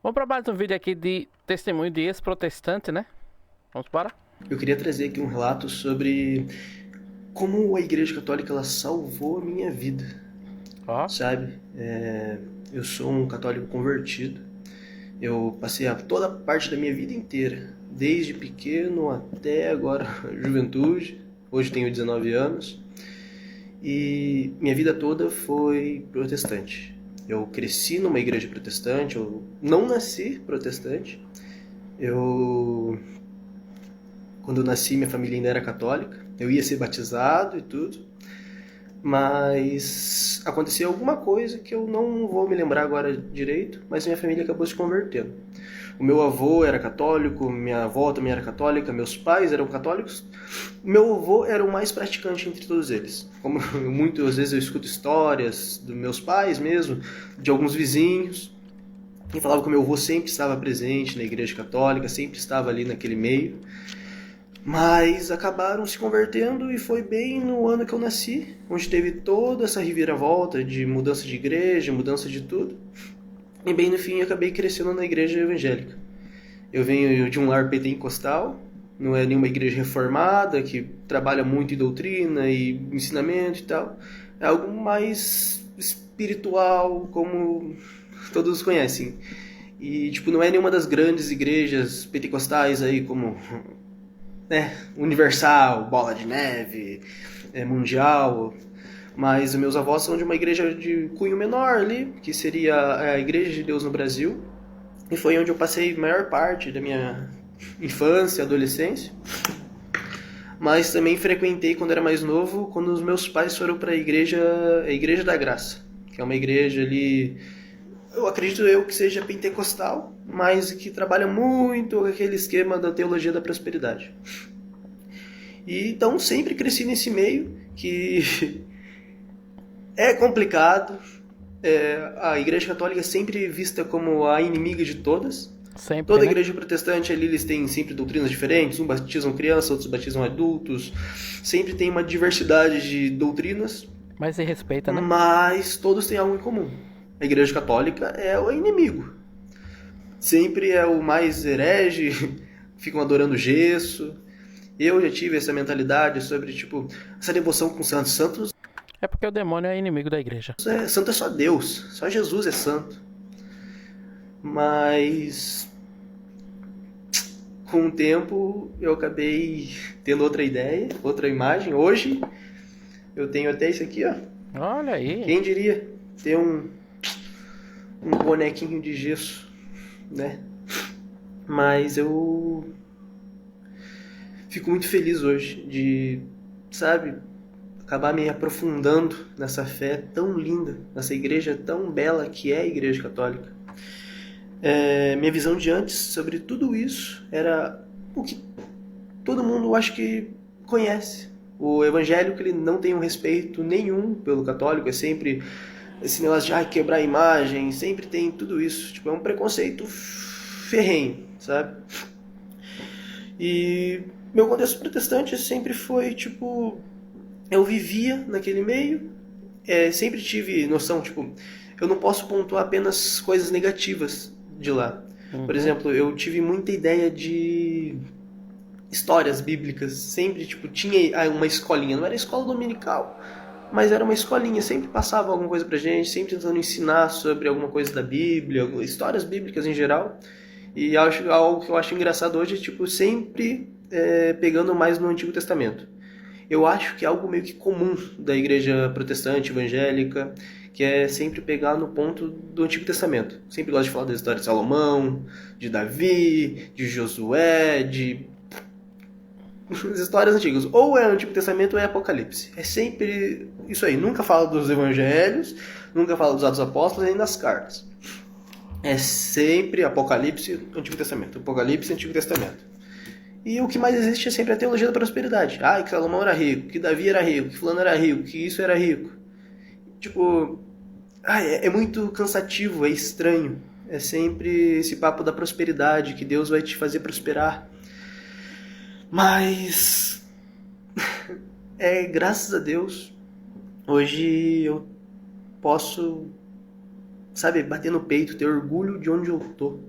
Vamos para mais um vídeo aqui de testemunho de ex-protestante, né? Vamos para? Eu queria trazer aqui um relato sobre como a Igreja Católica ela salvou a minha vida, Ó, sabe? Eu sou um católico convertido. Eu passei toda a parte da minha vida inteira, desde pequeno até agora juventude. Hoje tenho 19 anos e minha vida toda foi protestante. Eu cresci numa igreja protestante, eu não nasci protestante. Eu Quando eu nasci, minha família ainda era católica. Eu ia ser batizado e tudo. Mas aconteceu alguma coisa que eu não vou me lembrar agora direito, mas minha família acabou se convertendo. O meu avô era católico, minha avó também era católica, meus pais eram católicos. Meu avô era o mais praticante entre todos eles. Como muitas vezes eu escuto histórias dos meus pais mesmo, de alguns vizinhos, e falava que o meu avô sempre estava presente na igreja católica, sempre estava ali naquele meio. Mas acabaram se convertendo e foi bem no ano que eu nasci, onde teve toda essa reviravolta de mudança de igreja, mudança de tudo. E bem no fim eu acabei crescendo na igreja evangélica. Eu venho de um lar pentecostal, não é nenhuma igreja reformada que trabalha muito em doutrina e ensinamento e tal. É algo mais espiritual, como todos conhecem. E tipo, não é nenhuma das grandes igrejas pentecostais aí como, né, Universal, Bola de Neve, Mundial, mas meus avós são de uma igreja de cunho menor ali, que seria a Igreja de Deus no Brasil, e foi onde eu passei a maior parte da minha infância, adolescência, mas também frequentei quando era mais novo, quando os meus pais foram para a Igreja da Graça, que é uma igreja ali, eu acredito eu que seja pentecostal, mas que trabalha muito aquele esquema da teologia da prosperidade. E então sempre cresci nesse meio que é complicado. A Igreja Católica é sempre vista como a inimiga de todas. sempre, Toda né? igreja protestante ali eles têm sempre doutrinas diferentes, uns batizam crianças, outros batizam adultos. Sempre tem uma diversidade de doutrinas, Mas se respeita, né? mas todos têm algo em comum. A Igreja Católica é o inimigo. Sempre é o mais herege, ficam adorando gesso. Eu já tive essa mentalidade sobre, tipo, essa devoção com santos. Santos É porque o demônio é inimigo da igreja. santo é só Deus, só Jesus é santo. Mas com o tempo eu acabei tendo outra ideia, outra imagem. Hoje eu tenho até isso aqui, ó. Olha aí. Quem diria ter um bonequinho de gesso, né? Mas eu fico muito feliz hoje de, sabe, acabar me aprofundando nessa fé tão linda, nessa igreja tão bela que é a Igreja Católica. Minha visão de antes sobre tudo isso era o que todo mundo acho que conhece. O evangélico ele não tem um respeito nenhum pelo católico, é sempre esse negócio de quebrar a imagem, sempre tem tudo isso. Tipo, é um preconceito ferrenho, sabe? E meu contexto protestante sempre foi, tipo, eu vivia naquele meio, sempre tive noção, tipo, eu não posso pontuar apenas coisas negativas de lá. Por Uhum. exemplo, eu tive muita ideia de histórias bíblicas, sempre, tipo, tinha uma escolinha, não era escola dominical, mas era uma escolinha, sempre passava alguma coisa pra gente, sempre tentando ensinar sobre alguma coisa da Bíblia, histórias bíblicas em geral. E algo que eu acho engraçado hoje é, tipo, sempre pegando mais no Antigo Testamento. Eu acho que é algo meio que comum da igreja protestante, evangélica, que é sempre pegar no ponto do Antigo Testamento. Sempre gosta de falar da história de Salomão, de Davi, de Josué, de as histórias antigas. Ou é Antigo Testamento ou é Apocalipse. É sempre isso aí. Nunca fala dos evangelhos, nunca fala dos Atos Apóstolos nem das cartas. É sempre Apocalipse, Antigo Testamento. Apocalipse, Antigo Testamento. E o que mais existe é sempre a teologia da prosperidade. Que Salomão era rico, que Davi era rico, que fulano era rico, que isso era rico. Tipo, é muito cansativo, é estranho. É sempre esse papo da prosperidade, que Deus vai te fazer prosperar. Mas, graças a Deus, hoje eu posso sabe, bater no peito, ter orgulho de onde eu tô,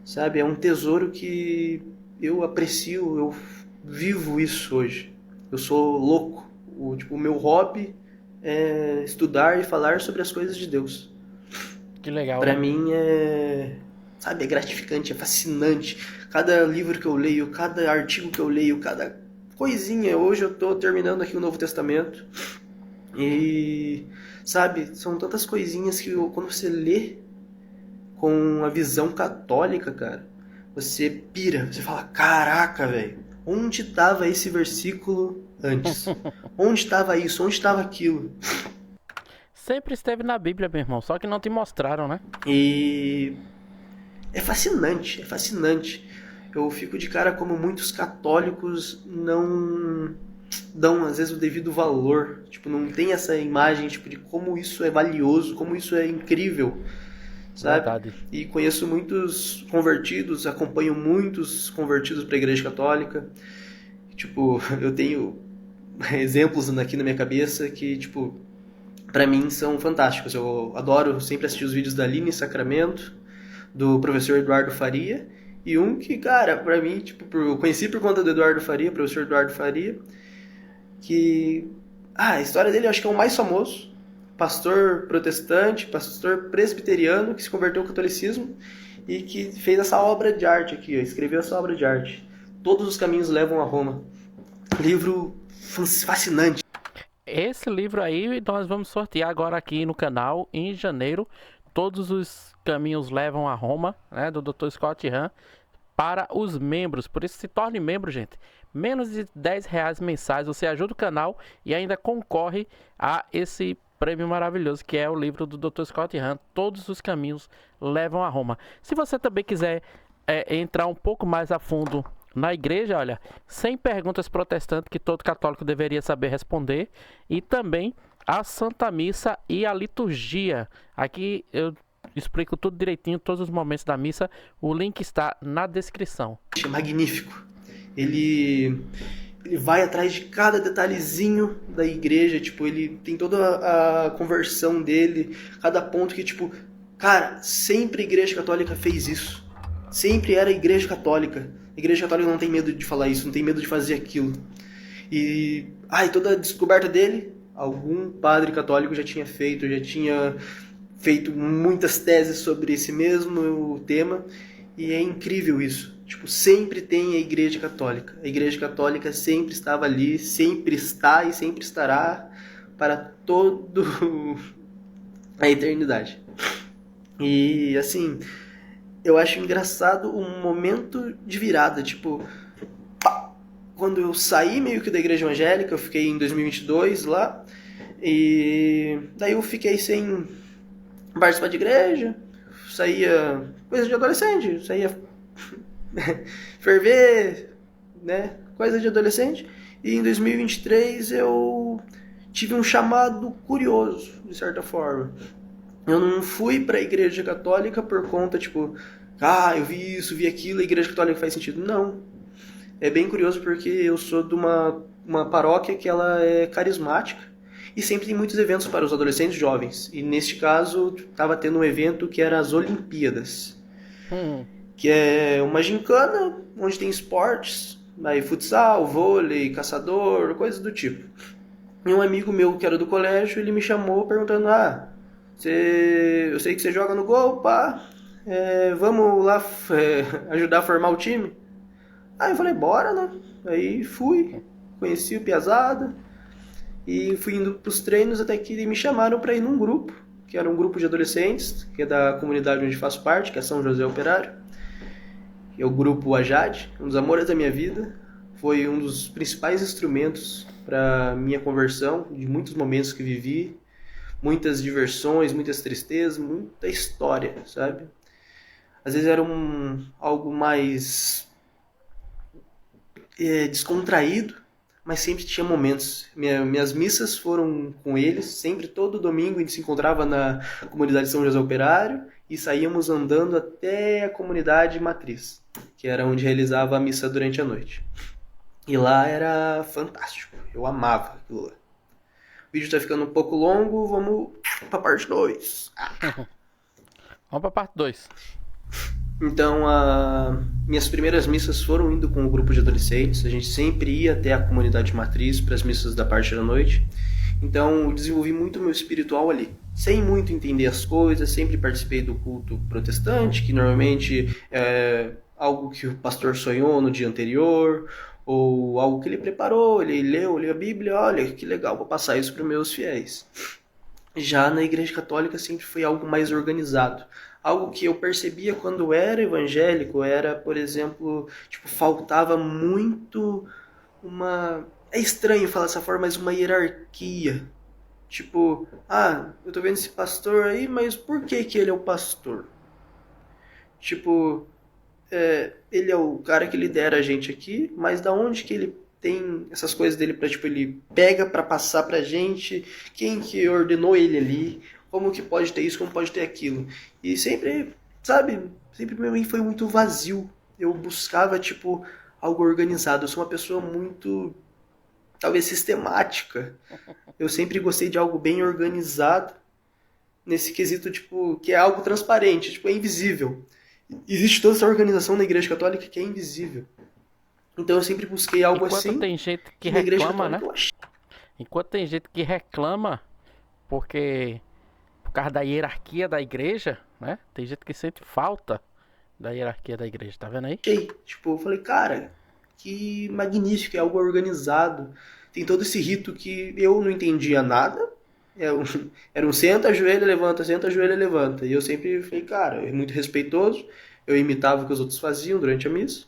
sabe? É um tesouro que eu aprecio, eu vivo isso hoje. Eu sou louco. O meu hobby é estudar e falar sobre as coisas de Deus. Que legal, Pra né? mim é, sabe, é gratificante, é fascinante. Cada livro que eu leio, cada artigo que eu leio, cada coisinha. Hoje eu tô terminando aqui o Novo Testamento e, sabe, são tantas coisinhas que quando você lê com a visão católica, cara, você pira, você fala, caraca, velho, onde tava esse versículo antes? Onde tava isso? Onde tava aquilo? Sempre esteve na Bíblia, meu irmão, só que não te mostraram, né? E é fascinante, é fascinante. Eu fico de cara como muitos católicos não dão, às vezes, o devido valor. Tipo, não tem essa imagem, tipo, de como isso é valioso, como isso é incrível, sabe? Verdade. E conheço muitos convertidos, acompanho muitos convertidos para a Igreja Católica. Tipo, eu tenho exemplos aqui na minha cabeça que, tipo, para mim são fantásticos. Eu adoro sempre assistir os vídeos da Aline Sacramento, do professor Eduardo Faria, e um que, cara, pra mim, tipo, eu conheci por conta do Eduardo Faria, professor Eduardo Faria, que, a história dele eu acho que é o mais famoso, pastor protestante, pastor presbiteriano, que se converteu ao catolicismo, e que fez essa obra de arte aqui, ó, escreveu essa obra de arte. Todos os caminhos levam a Roma. Livro fascinante. Esse livro aí nós vamos sortear agora aqui no canal em janeiro. Todos os caminhos levam a Roma, né, do Dr. Scott Hahn, para os membros. Por isso se torne membro, gente. Menos de R$ 10 mensais, você ajuda o canal e ainda concorre a esse prêmio maravilhoso que é o livro do Dr. Scott Hahn, Todos os Caminhos Levam a Roma. Se você também quiser entrar um pouco mais a fundo na igreja, olha, 100 perguntas protestantes que todo católico deveria saber responder, e também a Santa Missa e a liturgia. Aqui eu explico tudo direitinho, todos os momentos da missa. O link está na descrição. É magnífico. Ele vai atrás de cada detalhezinho da igreja, tipo, ele tem toda a conversão dele, cada ponto que, tipo, cara, sempre a igreja católica fez isso. Sempre era a igreja católica. A igreja católica não tem medo de falar isso, não tem medo de fazer aquilo. E toda a descoberta dele, algum padre católico já tinha feito muitas teses sobre esse mesmo tema, e é incrível isso. Tipo, sempre tem a Igreja Católica. A Igreja Católica sempre estava ali, sempre está e sempre estará para toda a eternidade. E, assim, eu acho engraçado um momento de virada, tipo, quando eu saí meio que da igreja evangélica, eu fiquei em 2022 lá, e daí eu fiquei sem participar de igreja, saía coisa de adolescente, saía ferver, né, coisa de adolescente, e em 2023 eu tive um chamado curioso, de certa forma. Eu não fui para a igreja católica por conta, tipo, eu vi isso, vi aquilo, a igreja católica faz sentido. Não. É bem curioso porque eu sou de uma paróquia que ela é carismática e sempre tem muitos eventos para os adolescentes jovens. E neste caso, estava tendo um evento que era as Olimpíadas, que é uma gincana onde tem esportes, aí futsal, vôlei, caçador, coisas do tipo. E um amigo meu que era do colégio, ele me chamou perguntando, eu sei que você joga no gol, pá, vamos lá ajudar a formar o time? Aí eu falei, bora, né? Aí fui, conheci o Piazada e fui indo pros treinos até que me chamaram para ir num grupo, que era um grupo de adolescentes, que é da comunidade onde faço parte, que é São José Operário, que é o grupo Ajade, um dos amores da minha vida. Foi um dos principais instrumentos para minha conversão, de muitos momentos que vivi, muitas diversões, muitas tristezas, muita história, sabe? Às vezes era algo mais descontraído, mas sempre tinha momentos. Minhas missas foram com eles, sempre todo domingo a gente se encontrava na comunidade São José Operário e saíamos andando até a comunidade matriz, que era onde realizava a missa durante a noite. E lá era fantástico, eu amava aquilo lá. O vídeo tá ficando um pouco longo, vamos pra parte 2. Vamos pra parte 2. Então, minhas primeiras missas foram indo com o grupo de adolescentes. A gente sempre ia até a comunidade matriz para as missas da parte da noite. Então, eu desenvolvi muito o meu espiritual ali. Sem muito entender as coisas, sempre participei do culto protestante, que normalmente é algo que o pastor sonhou no dia anterior, ou algo que ele preparou, ele leu a Bíblia, olha, que legal, vou passar isso para os meus fiéis. Já na Igreja Católica sempre foi algo mais organizado. Algo que eu percebia quando era evangélico era, por exemplo, tipo, faltava muito uma... É estranho falar dessa forma, mas uma hierarquia. Tipo, eu tô vendo esse pastor aí, mas por que que ele é o pastor? Tipo, ele é o cara que lidera a gente aqui, mas da onde que ele tem essas coisas dele pra, tipo, ele pega pra passar pra gente, quem que ordenou ele ali, como que pode ter isso, como pode ter aquilo. E sempre, sabe, sempre pra mim foi muito vazio. Eu buscava, tipo, algo organizado. Eu sou uma pessoa muito, talvez, sistemática. Eu sempre gostei de algo bem organizado, nesse quesito, tipo, que é algo transparente, tipo, é invisível. Existe toda essa organização na Igreja Católica que é invisível. Então eu sempre busquei algo Enquanto assim, tem gente que que na Igreja reclama, Católica né? eu achei. Enquanto tem gente que reclama porque por causa da hierarquia da igreja, né? Tem gente que sente falta da hierarquia da igreja, tá vendo aí? Tipo, eu falei, cara, que magnífico, é algo organizado. Tem todo esse rito que eu não entendia nada. Era um senta, ajoelha, levanta, senta, ajoelha, levanta. E eu sempre falei, cara, é muito respeitoso. Eu imitava o que os outros faziam durante a missa.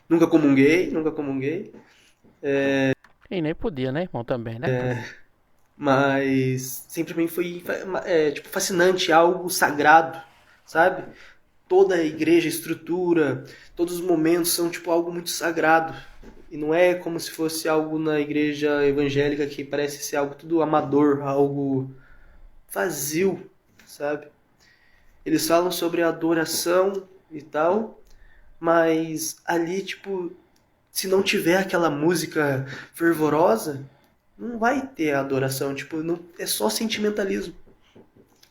Nunca comunguei, nunca comunguei. E nem podia, né, irmão, também, né? Mas sempre pra mim foi tipo, fascinante, algo sagrado, sabe? Toda a igreja, a estrutura, todos os momentos são tipo algo muito sagrado. E não é como se fosse algo na igreja evangélica que parece ser algo tudo amador, algo vazio, sabe? Eles falam sobre adoração e tal, mas ali, tipo, se não tiver aquela música fervorosa, não vai ter adoração, tipo, não, é só sentimentalismo.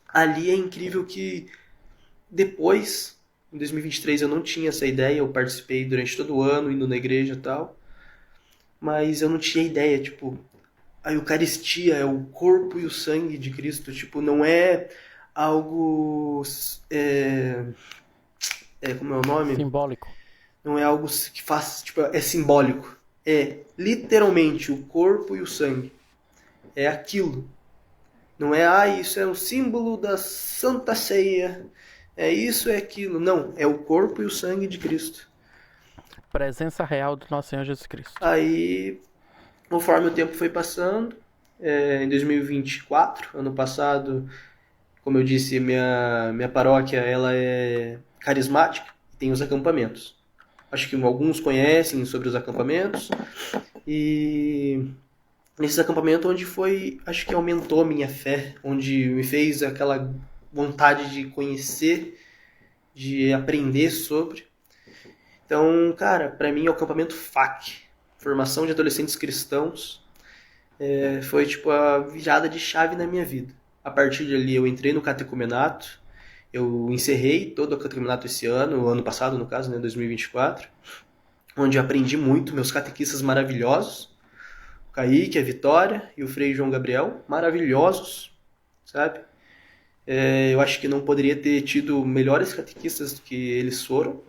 Ali é incrível que depois, em 2023, eu não tinha essa ideia, eu participei durante todo o ano, indo na igreja e tal, mas eu não tinha ideia, tipo, a Eucaristia é o corpo e o sangue de Cristo, tipo, não é algo, é, como é o nome? Simbólico. Não é algo que faz, tipo, é simbólico. É literalmente o corpo e o sangue. É aquilo. Não é, isso é um símbolo da Santa Ceia. É isso, é aquilo. Não, é o corpo e o sangue de Cristo. Presença real do nosso Senhor Jesus Cristo. Aí, conforme o tempo foi passando, em 2024, ano passado, como eu disse, minha paróquia ela é carismática e tem os acampamentos. Acho que alguns conhecem sobre os acampamentos. E nesses acampamentos onde foi, acho que aumentou a minha fé, onde me fez aquela vontade de conhecer, de aprender sobre. Então, cara, para mim o acampamento FAC, Formação de Adolescentes Cristãos, foi tipo a virada de chave na minha vida. A partir dali eu entrei no catecumenato, eu encerrei todo o catecumenato esse ano, o ano passado no caso, né, 2024, onde eu aprendi muito, meus catequistas maravilhosos, o Kaique, a Vitória e o Frei João Gabriel, maravilhosos, sabe? Eu acho que não poderia ter tido melhores catequistas do que eles foram.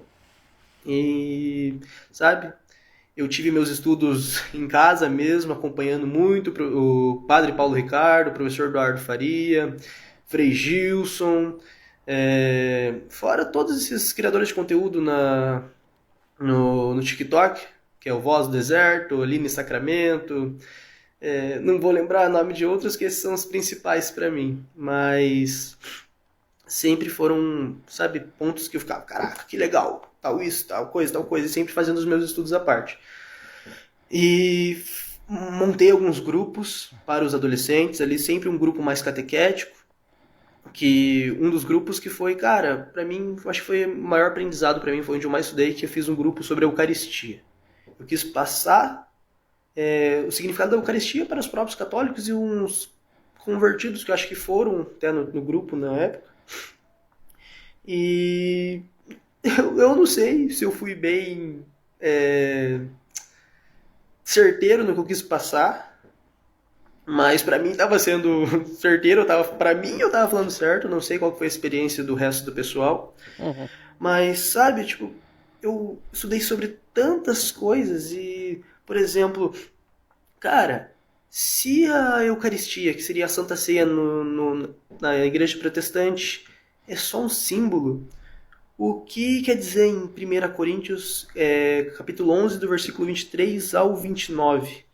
E, sabe, eu tive meus estudos em casa mesmo, acompanhando muito o Padre Paulo Ricardo, o professor Eduardo Faria, Frei Gilson, fora todos esses criadores de conteúdo no TikTok, que é o Voz do Deserto, Aline Sacramento, não vou lembrar o nome de outros, que esses são os principais para mim, mas sempre foram, sabe, pontos que eu ficava, caraca, que legal, tal isso, tal coisa, e sempre fazendo os meus estudos à parte. E montei alguns grupos para os adolescentes, ali sempre um grupo mais catequético, que um dos grupos que foi, cara, para mim, acho que foi o maior aprendizado para mim, foi onde eu mais estudei, que eu fiz um grupo sobre a Eucaristia. Eu quis passar o significado da Eucaristia para os próprios católicos e uns convertidos que eu acho que foram até no grupo na época. E eu não sei se eu fui bem certeiro no que eu quis passar, mas pra mim tava sendo certeiro, pra mim eu tava falando certo, não sei qual foi a experiência do resto do pessoal, Uhum. mas sabe, tipo, eu estudei sobre tantas coisas e, por exemplo, cara, se a Eucaristia, que seria a Santa Ceia na Igreja Protestante, é só um símbolo, o que quer dizer em 1 Coríntios, capítulo 11, do versículo 23 ao 29,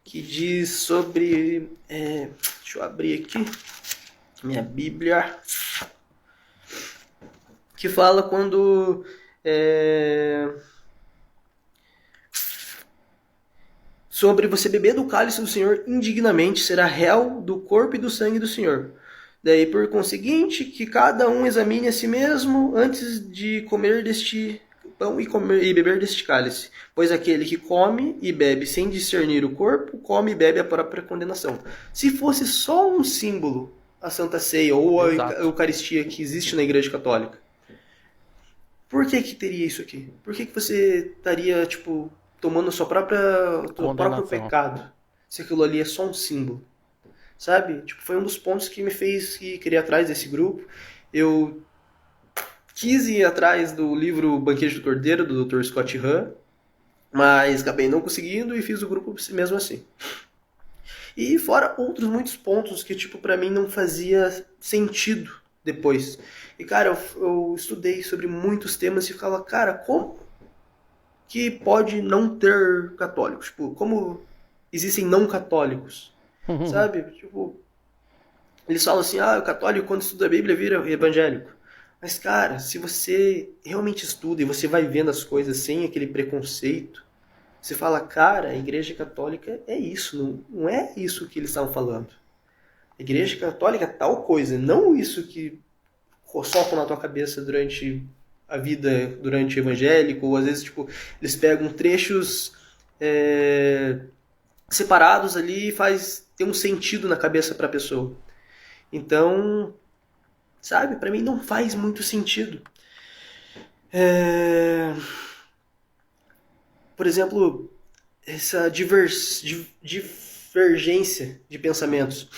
que diz sobre... deixa eu abrir aqui minha Bíblia, que fala quando... sobre você beber do cálice do Senhor indignamente, será réu do corpo e do sangue do Senhor. Daí, por conseguinte, que cada um examine a si mesmo antes de comer deste pão e beber deste cálice. Pois aquele que come e bebe sem discernir o corpo, come e bebe a própria condenação. Se fosse só um símbolo, a Santa Ceia ou a Exato. Eucaristia que existe na Igreja Católica, por que que teria isso aqui? Por que que você estaria, tipo, tomando a seu próprio Condenação. pecado, se aquilo ali é só um símbolo? Sabe? Tipo, foi um dos pontos que me fez querer ir atrás desse grupo. Eu quis ir atrás do livro Banquete do Cordeiro, do Dr. Scott Hahn, mas acabei não conseguindo e fiz o grupo mesmo assim. E fora outros muitos pontos que, tipo, pra mim não fazia sentido depois. E, cara, eu estudei sobre muitos temas e ficava, cara, como que pode não ter católicos? Tipo, como existem não católicos? Sabe? Tipo, eles falam assim, o católico quando estuda a Bíblia vira evangélico. Mas, cara, se você realmente estuda e você vai vendo as coisas sem aquele preconceito, você fala, cara, a igreja católica é isso, não é isso que eles estavam falando. A igreja católica é tal coisa, não isso que sopram na tua cabeça durante a vida, durante o evangélico, ou às vezes, tipo, eles pegam trechos separados ali e ter um sentido na cabeça pra pessoa. Então, sabe, pra mim não faz muito sentido. Por exemplo, essa divergência de pensamentos.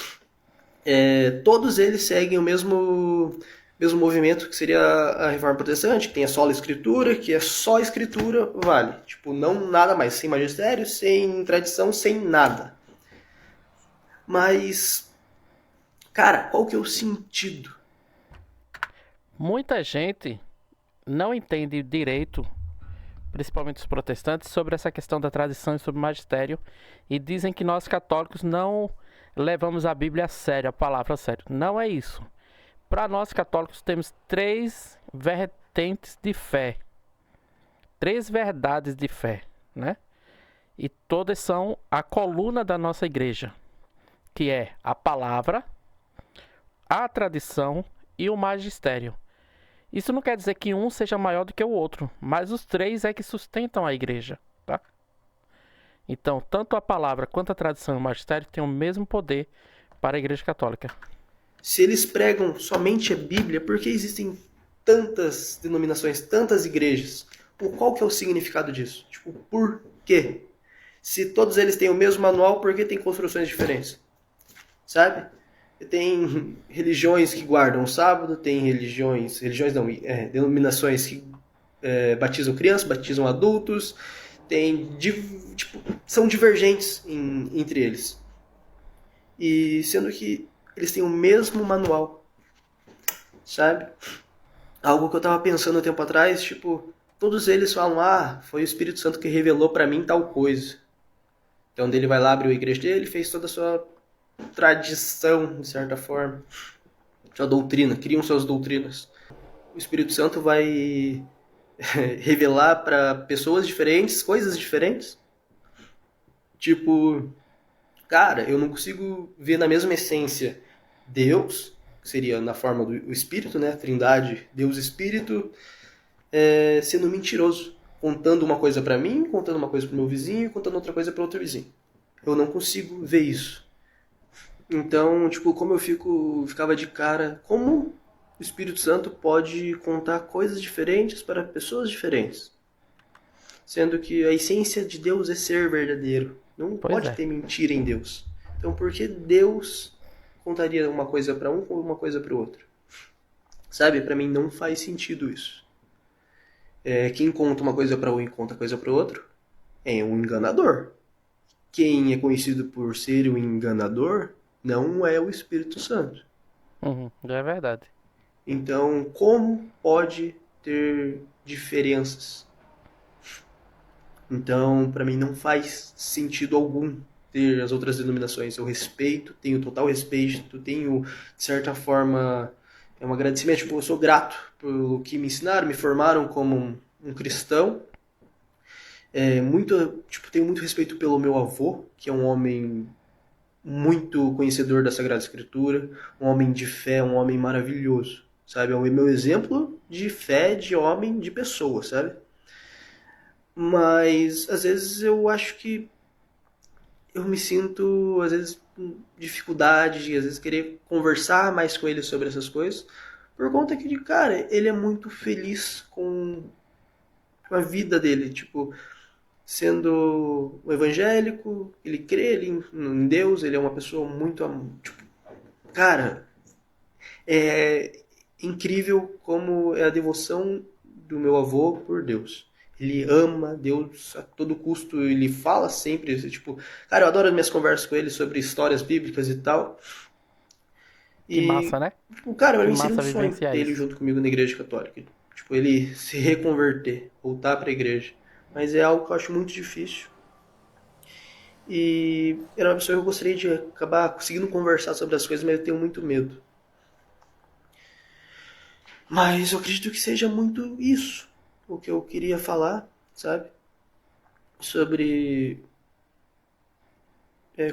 Todos eles seguem o mesmo movimento que seria a Reforma Protestante, que tem a sola escritura, que é só escritura, vale. Tipo, não nada mais, sem magistério, sem tradição, sem nada. Mas, cara, qual que é o sentido? Muita gente não entende direito, principalmente os protestantes, sobre essa questão da tradição e sobre o magistério, e dizem que nós católicos não levamos a Bíblia a sério, a palavra a sério. Não é isso. Para nós católicos temos três vertentes de fé, três verdades de fé, né? E todas são a coluna da nossa igreja, que é a palavra, a tradição e o magistério. Isso não quer dizer que um seja maior do que o outro, mas os três é que sustentam a igreja, tá? Então, tanto a palavra quanto a tradição e o magistério têm o mesmo poder para a igreja católica. Se eles pregam somente a Bíblia, por que existem tantas denominações, tantas igrejas? Qual que é o significado disso? Tipo, por quê? Se todos eles têm o mesmo manual, por que tem construções diferentes? Sabe? Tem religiões que guardam o sábado, tem religiões não, denominações que batizam crianças, batizam adultos, tipo, são divergentes entre eles. E sendo que eles têm o mesmo manual, sabe? Algo que eu tava pensando um tempo atrás, tipo, todos eles falam, foi o Espírito Santo que revelou pra mim tal coisa. Então ele vai lá, abriu a igreja dele, fez toda a sua tradição, de certa forma, sua doutrina, criam suas doutrinas. O Espírito Santo vai revelar para pessoas diferentes, coisas diferentes. Tipo, cara, eu não consigo ver na mesma essência Deus, que seria na forma do Espírito, né? Trindade, Deus Espírito, sendo mentiroso, contando uma coisa para mim, contando uma coisa pro meu vizinho, contando outra coisa para outro vizinho. Eu não consigo ver isso. Então, tipo, como eu ficava de cara, como o Espírito Santo pode contar coisas diferentes para pessoas diferentes. Sendo que a essência de Deus é ser verdadeiro. Não Pois pode é. ter mentira em Deus. Então por que Deus contaria uma coisa para um ou uma coisa para o outro? Sabe? Para mim não faz sentido isso. Quem conta uma coisa para um e conta coisa para o outro é um enganador. Quem é conhecido por ser um enganador não é o Espírito Santo. É verdade. Então, como pode ter diferenças? Então, para mim não faz sentido algum ter as outras denominações. Eu respeito, tenho total respeito, tenho, de certa forma, um agradecimento. Tipo, eu sou grato pelo que me ensinaram, me formaram como um cristão. Tenho muito respeito pelo meu avô, que é um homem muito conhecedor da Sagrada Escritura, um homem de fé, um homem maravilhoso, sabe? É o meu exemplo de fé, de homem, de pessoa, sabe? Mas às vezes eu acho que eu me sinto, às vezes, com dificuldade de, às vezes, querer conversar mais com ele sobre essas coisas, por conta que, cara, ele é muito feliz com a vida dele, tipo, sendo um evangélico, ele crê em Deus, ele é uma pessoa muito, tipo, cara, é incrível como é a devoção do meu avô por Deus. Ele ama Deus a todo custo, ele fala sempre, tipo, cara, eu adoro as minhas conversas com ele sobre histórias bíblicas e tal. Que E, massa, né? tipo, cara, pra Que mim seria um massa sonho vivenciar ter ele isso. junto comigo na igreja católica. Tipo, ele se reconverter, voltar pra igreja. Mas é algo que eu acho muito difícil. E era uma pessoa que eu gostaria de acabar conseguindo conversar sobre as coisas, mas eu tenho muito medo. Mas eu acredito que seja muito isso o que eu queria falar, sabe? Sobre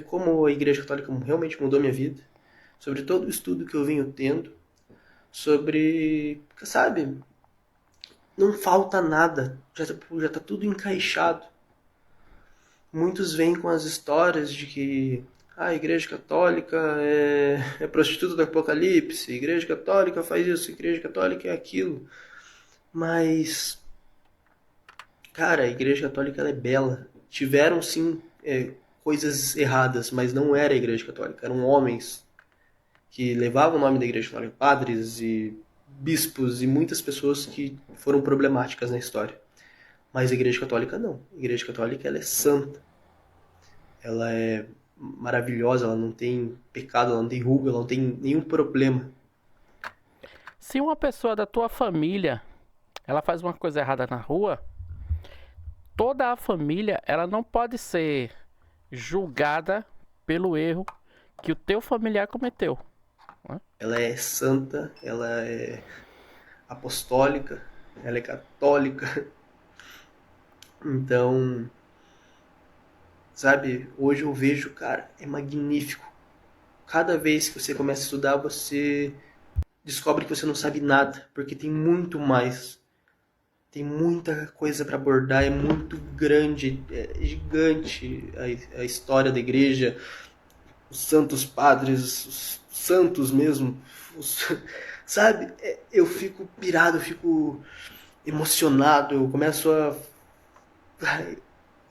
como a Igreja Católica realmente mudou minha vida, sobre todo o estudo que eu venho tendo, sobre, sabe, não falta nada, já tá tudo encaixado. Muitos vêm com as histórias de que a Igreja Católica é prostituta do Apocalipse, a Igreja Católica faz isso, a Igreja Católica é aquilo. Mas, cara, a Igreja Católica ela é bela. Tiveram sim coisas erradas, mas não era a Igreja Católica. Eram homens que levavam o nome da Igreja Católica, padres e bispos e muitas pessoas que foram problemáticas na história. Mas a Igreja Católica não. A Igreja Católica ela é santa. Ela é maravilhosa, ela não tem pecado, ela não tem ruga, ela não tem nenhum problema. Se uma pessoa da tua família, ela faz uma coisa errada na rua, toda a família, ela não pode ser julgada pelo erro que o teu familiar cometeu, né? Ela é santa, ela é apostólica, ela é católica. Então, sabe, hoje eu vejo, cara, é magnífico. Cada vez que você começa a estudar, você descobre que você não sabe nada, porque tem muito mais. Tem muita coisa para abordar, é muito grande, é gigante a história da igreja, os santos padres, os santos mesmo, sabe? Eu fico pirado, eu fico emocionado, eu começo a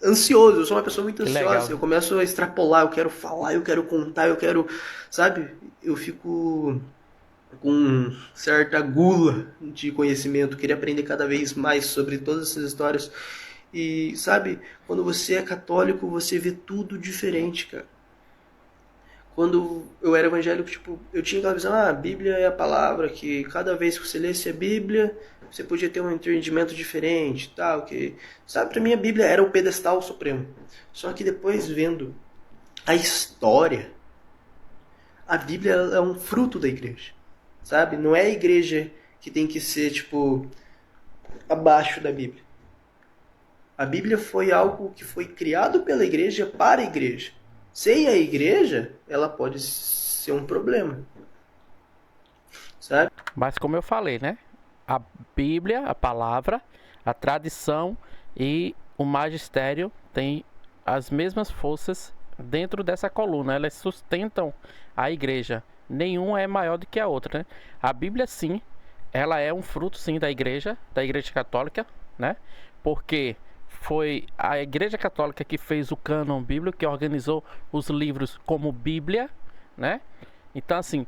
ansioso, eu sou uma pessoa muito Que ansiosa, legal. eu começo a extrapolar, eu quero falar, eu quero contar, eu quero, sabe? Eu fico com certa gula de conhecimento, queria aprender cada vez mais sobre todas essas histórias. E, sabe, quando você é católico, você vê tudo diferente, cara. Quando eu era evangélico, tipo, eu tinha aquela visão, a Bíblia é a palavra, que cada vez que você lesse a Bíblia, você podia ter um entendimento diferente, tal, que, sabe, pra mim a Bíblia era o pedestal supremo. Só que depois vendo a história, a Bíblia é um fruto da igreja, sabe? Não é a igreja que tem que ser, tipo, abaixo da Bíblia. A Bíblia foi algo que foi criado pela igreja para a igreja. Sem a igreja, ela pode ser um problema, sabe? Mas como eu falei, né? A Bíblia, a palavra, a tradição e o magistério têm as mesmas forças dentro dessa coluna. Elas sustentam a igreja. nenhuma é maior do que a outra, né? A Bíblia, sim, ela é um fruto, sim, da Igreja Católica, né? Porque foi a Igreja Católica que fez o cânon bíblico, que organizou os livros como Bíblia, né? Então, assim,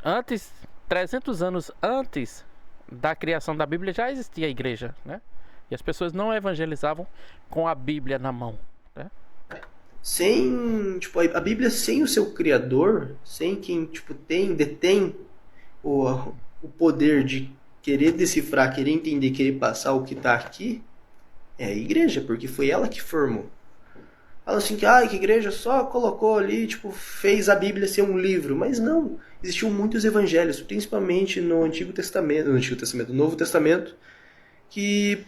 antes, 300 anos antes da criação da Bíblia, já existia a igreja, né? E as pessoas não evangelizavam com a Bíblia na mão, né? Sem, tipo, a Bíblia sem o seu criador, sem quem, tipo, detém o, o poder de querer decifrar, querer entender, querer passar o que está aqui, é a igreja, porque foi ela que formou. Fala assim que, que a igreja só colocou ali, tipo, fez a Bíblia ser um livro. Mas não, existiam muitos evangelhos, principalmente no no Novo Testamento, que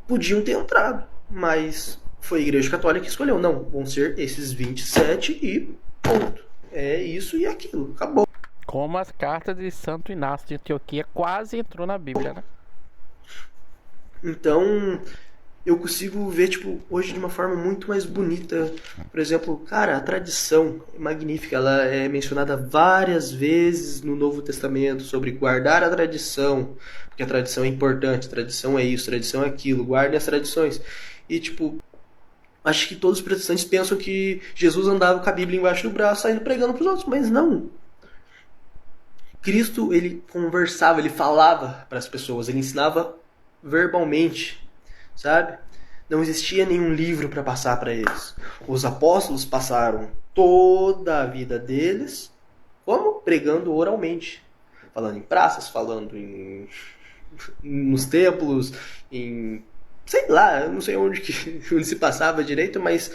podiam ter entrado, mas foi a Igreja Católica que escolheu. Não, vão ser esses 27 e ponto. É isso e aquilo, acabou. Como as cartas de Santo Inácio de Antioquia quase entrou na Bíblia, né? Então, eu consigo ver, tipo, hoje de uma forma muito mais bonita. Por exemplo, cara, a tradição é magnífica. Ela é mencionada várias vezes no Novo Testamento sobre guardar a tradição, porque a tradição é importante, tradição é isso, tradição é aquilo, guardem as tradições. E, tipo, acho que todos os protestantes pensam que Jesus andava com a Bíblia embaixo do braço, saindo pregando para os outros, mas não. Cristo, ele conversava, ele falava para as pessoas, ele ensinava verbalmente, sabe? Não existia nenhum livro para passar para eles. Os apóstolos passaram toda a vida deles como pregando oralmente, falando em praças, falando nos templos, em sei lá, eu não sei onde se passava direito, mas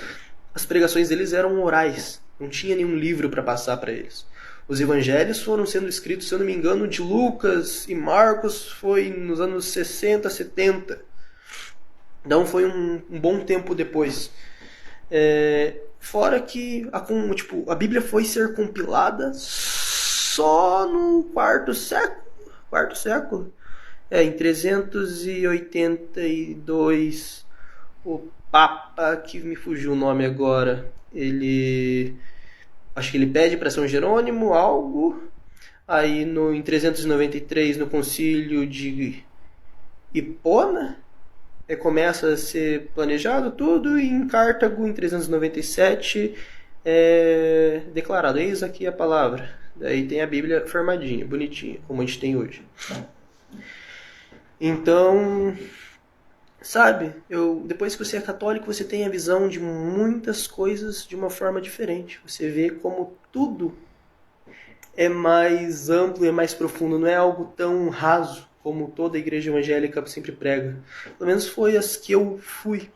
as pregações deles eram orais. Não tinha nenhum livro para passar para eles. Os evangelhos foram sendo escritos, se eu não me engano, de Lucas e Marcos foi nos anos 60, 70. Então foi um bom tempo depois. Fora que a Bíblia foi ser compilada só no quarto século. Quarto século? Em 382, o Papa, que me fugiu o nome agora, acho que ele pede para São Jerônimo algo. Aí em 393, no concílio de Hipona, começa a ser planejado tudo, e em Cartago, em 397, é declarado, eis aqui a palavra. Daí tem a Bíblia formadinha, bonitinha, como a gente tem hoje. Então, sabe, depois que você é católico, você tem a visão de muitas coisas de uma forma diferente. Você vê como tudo é mais amplo e é mais profundo, não é algo tão raso como toda a igreja evangélica sempre prega. Pelo menos foi as que eu fui.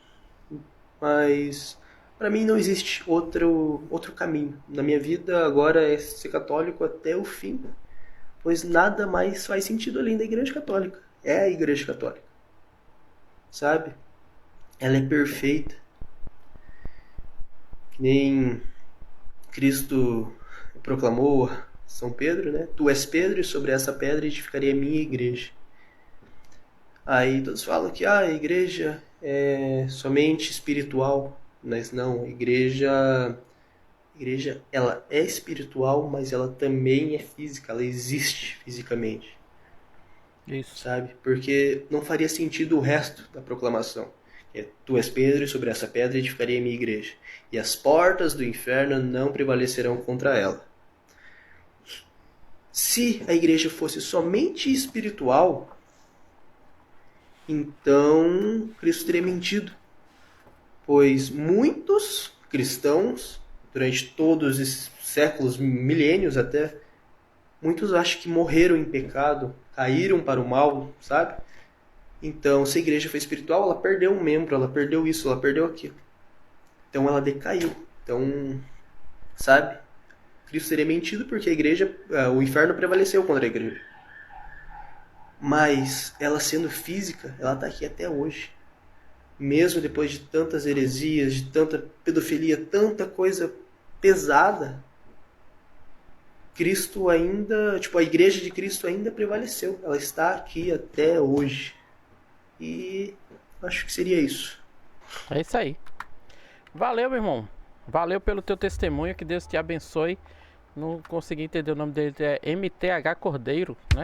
Mas para mim não existe outro caminho. Na minha vida agora é ser católico até o fim, pois nada mais faz sentido além da igreja católica. É a igreja católica. Sabe? Ela é perfeita. Que nem Cristo proclamou São Pedro, né? Tu és Pedro e sobre essa pedra edificarei a minha igreja. Aí todos falam que a igreja é somente espiritual, mas não, a igreja ela é espiritual, mas ela também é física, ela existe fisicamente. Isso. Sabe? Porque não faria sentido o resto da proclamação. Tu és Pedro e sobre essa pedra edificarei a minha igreja, e as portas do inferno não prevalecerão contra ela. Se a igreja fosse somente espiritual, então Cristo teria mentido. Pois muitos cristãos, durante todos esses séculos, milênios até, muitos acham que morreram em pecado, caíram para o mal, sabe? Então, se a igreja foi espiritual, ela perdeu um membro, ela perdeu isso, ela perdeu aquilo. Então ela decaiu. Então, sabe? Cristo teria mentido porque a igreja, o inferno prevaleceu contra a igreja. Mas ela sendo física, ela está aqui até hoje. Mesmo depois de tantas heresias, de tanta pedofilia, tanta coisa pesada, Cristo ainda, a igreja de Cristo ainda prevaleceu. Ela está aqui até hoje. E acho que seria isso. É isso aí. Valeu, meu irmão. Valeu pelo teu testemunho, que Deus te abençoe. Não consegui entender o nome dele, é MTH Cordeiro, né?